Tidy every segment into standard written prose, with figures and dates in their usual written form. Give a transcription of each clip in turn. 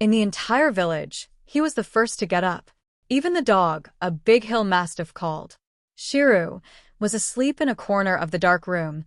In the entire village, he was the first to get up. Even the dog, a big hill mastiff called Shiru, was asleep in a corner of the dark room,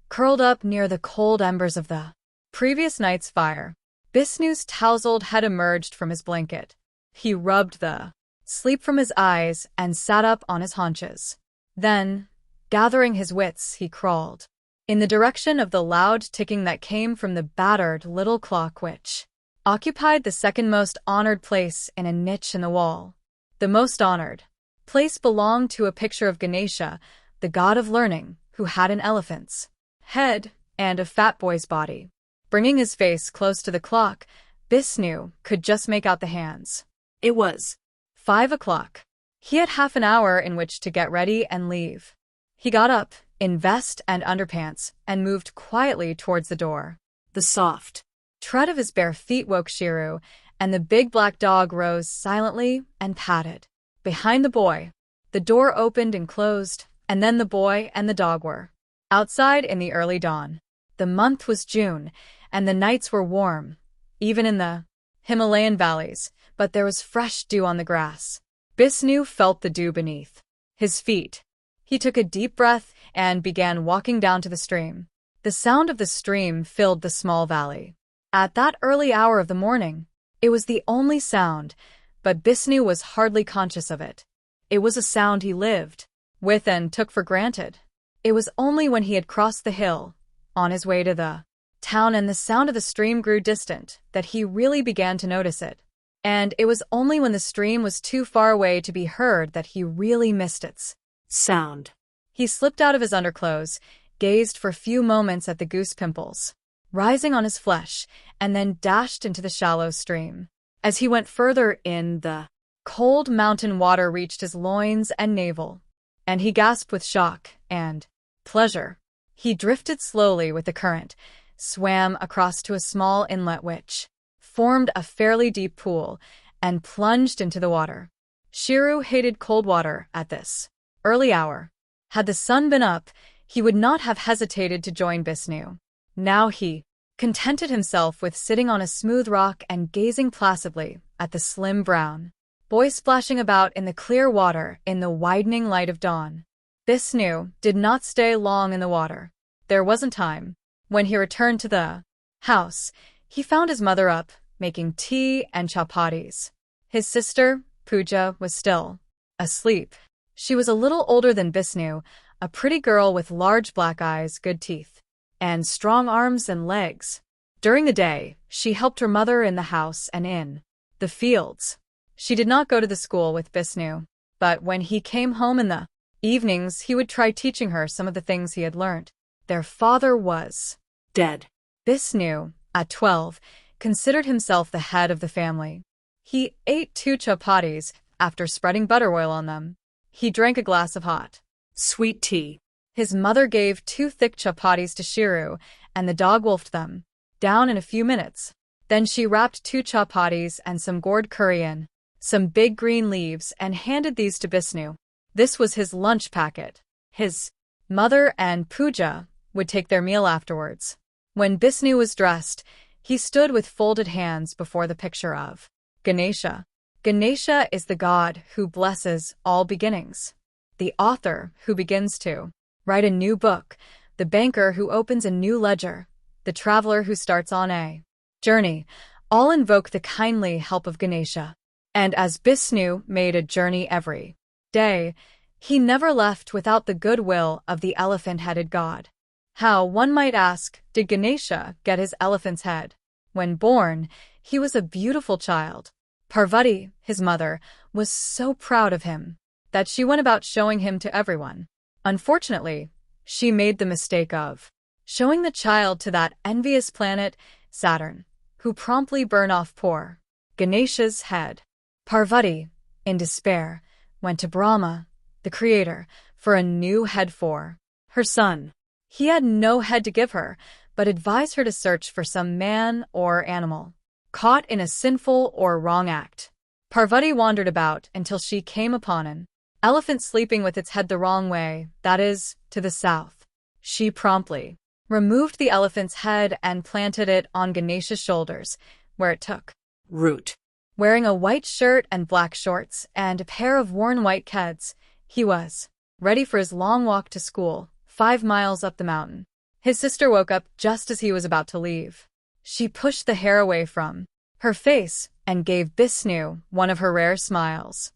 curled up near the cold embers of the previous night's fire. Bisnu's tousled head emerged from his blanket. He rubbed the sleep from his eyes and sat up on his haunches. Then, gathering his wits, he crawled in the direction of the loud ticking that came from the battered little clock which occupied the second most honored place in a niche in the wall. The most honored place belonged to a picture of Ganesha, the god of learning, who had an elephant's head and a fat boy's body. Bringing his face close to the clock, Bisnu could just make out the hands. It was 5 o'clock. He had half an hour in which to get ready and leave. He got up, in vest and underpants, and moved quietly towards the door. The soft tread of his bare feet woke Shiru, and the big black dog rose silently and patted behind the boy. The door opened and closed, and then the boy and the dog were outside in the early dawn. The month was June, and the nights were warm, even in the Himalayan valleys, but there was fresh dew on the grass. Bisnu felt the dew beneath his feet. He took a deep breath and began walking down to the stream. The sound of the stream filled the small valley. At that early hour of the morning, it was the only sound, but Bisnu was hardly conscious of it. It was a sound he lived with and took for granted. It was only when he had crossed the hill, on his way to the town, and the sound of the stream grew distant, that he really began to notice it. And it was only when the stream was too far away to be heard that he really missed its sound. He slipped out of his underclothes, gazed for a few moments at the goose pimples rising on his flesh, and then dashed into the shallow stream. As he went further in, the cold mountain water reached his loins and navel, and he gasped with shock and pleasure. He drifted slowly with the current, swam across to a small inlet which formed a fairly deep pool, and plunged into the water. Shiru hated cold water at this early hour. Had the sun been up, he would not have hesitated to join Bisnu. Now he contented himself with sitting on a smooth rock and gazing placidly at the slim brown boy splashing about in the clear water in the widening light of dawn. Bisnu did not stay long in the water. There wasn't time. When he returned to the house, he found his mother up, making tea and chapatis. His sister, Pooja, was still asleep. She was a little older than Bisnu, a pretty girl with large black eyes, good teeth, and strong arms and legs. During the day, she helped her mother in the house and in the fields. She did not go to the school with Bisnu, but when he came home in the evenings, he would try teaching her some of the things he had learnt. Their father was dead. Bisnu, at 12, considered himself the head of the family. He ate 2 chapatis after spreading butter oil on them. He drank a glass of hot, sweet tea. His mother gave 2 thick chapatis to Shiru, and the dog wolfed them down in a few minutes. Then she wrapped 2 chapatis and some gourd curry in some big green leaves and handed these to Bisnu. This was his lunch packet. His mother and Pooja would take their meal afterwards. When Bisnu was dressed, he stood with folded hands before the picture of Ganesha. Ganesha is the god who blesses all beginnings, the author who begins to write a new book, the banker who opens a new ledger, the traveler who starts on a journey. All invoke the kindly help of Ganesha. And as Bisnu made a journey every day, he never left without the goodwill of the elephant-headed god. How, one might ask, did Ganesha get his elephant's head? When born, he was a beautiful child. Parvati, his mother, was so proud of him that she went about showing him to everyone. Unfortunately, she made the mistake of showing the child to that envious planet, Saturn, who promptly burned off poor Ganesha's head. Parvati, in despair, went to Brahma, the creator, for a new head for her son. He had no head to give her, but advised her to search for some man or animal caught in a sinful or wrong act. Parvati wandered about until she came upon an elephant sleeping with its head the wrong way, that is, to the south. She promptly removed the elephant's head and planted it on Ganesha's shoulders, where it took route. Wearing a white shirt and black shorts and a pair of worn white keds, he was ready for his long walk to school, 5 miles up the mountain. His sister woke up just as he was about to leave. She pushed the hair away from her face and gave Bisnu one of her rare smiles.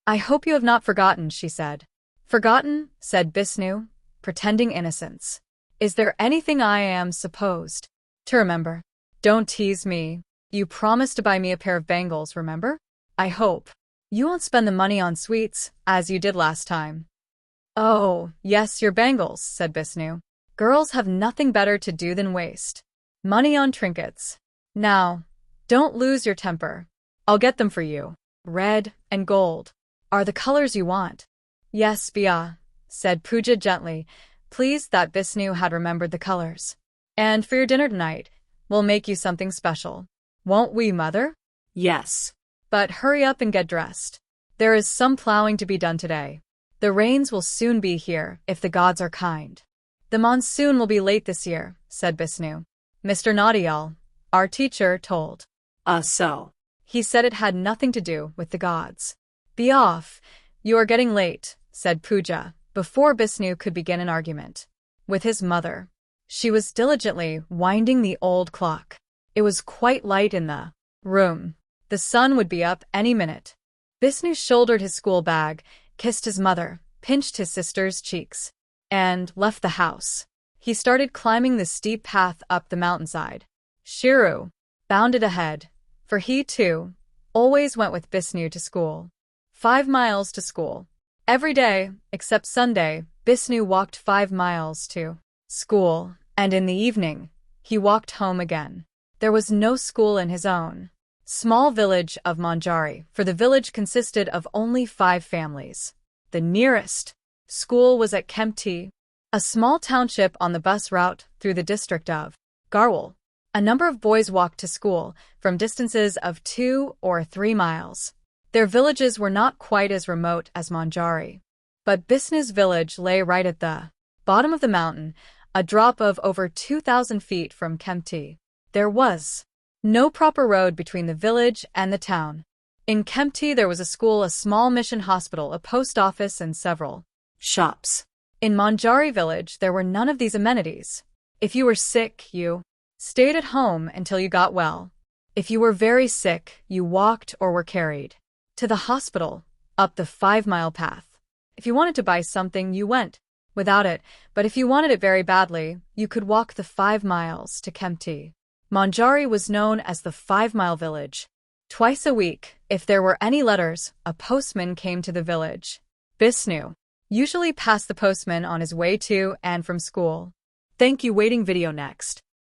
I hope you have not forgotten, she said. Forgotten, said Bisnu, pretending innocence. Is there anything I am supposed to remember? Don't tease me. You promised to buy me a pair of bangles, remember? I hope you won't spend the money on sweets, as you did last time. Oh, yes, your bangles, said Bisnu. Girls have nothing better to do than waste money on trinkets. Now, don't lose your temper. I'll get them for you. Red and gold are the colors you want. Yes, Bia, said Pooja gently, pleased that Bisnu had remembered the colors. And for your dinner tonight, we'll make you something special. Won't we, Mother? Yes. But hurry up and get dressed. There is some plowing to be done today. The rains will soon be here, if the gods are kind. The monsoon will be late this year, said Bisnu. Mr. Nautiyal, our teacher, told. So. He said it had nothing to do with the gods. Be off. You are getting late, said Pooja, before Bisnu could begin an argument with his mother. She was diligently winding the old clock. It was quite light in the room. The sun would be up any minute. Bisnu shouldered his school bag, kissed his mother, pinched his sister's cheeks, and left the house. He started climbing the steep path up the mountainside. Shiru bounded ahead, for he, too, always went with Bisnu to school. 5 miles to school. Every day, except Sunday, Bisnu walked 5 miles to school, and in the evening, he walked home again. There was no school in his own small village of Manjari, for the village consisted of only 5 families. The nearest school was at Kempti, a small township on the bus route through the district of Garhwal. A number of boys walked to school from distances of 2 or 3 miles. Their villages were not quite as remote as Manjari, but Bisnu's village lay right at the bottom of the mountain, a drop of over 2,000 feet from Kempti. There was no proper road between the village and the town. In Kempti there was a school, a small mission hospital, a post office, and several shops. In Manjari village there were none of these amenities. If you were sick, you stayed at home until you got well. If you were very sick, you walked or were carried to the hospital, up the 5-mile path. If you wanted to buy something, you went without it, but if you wanted it very badly, you could walk the 5 miles to Kempti. Manjari was known as the 5-mile village. Twice a week, if there were any letters, a postman came to the village. Bisnu usually passed the postman on his way to and from school. Thank you. Waiting video next.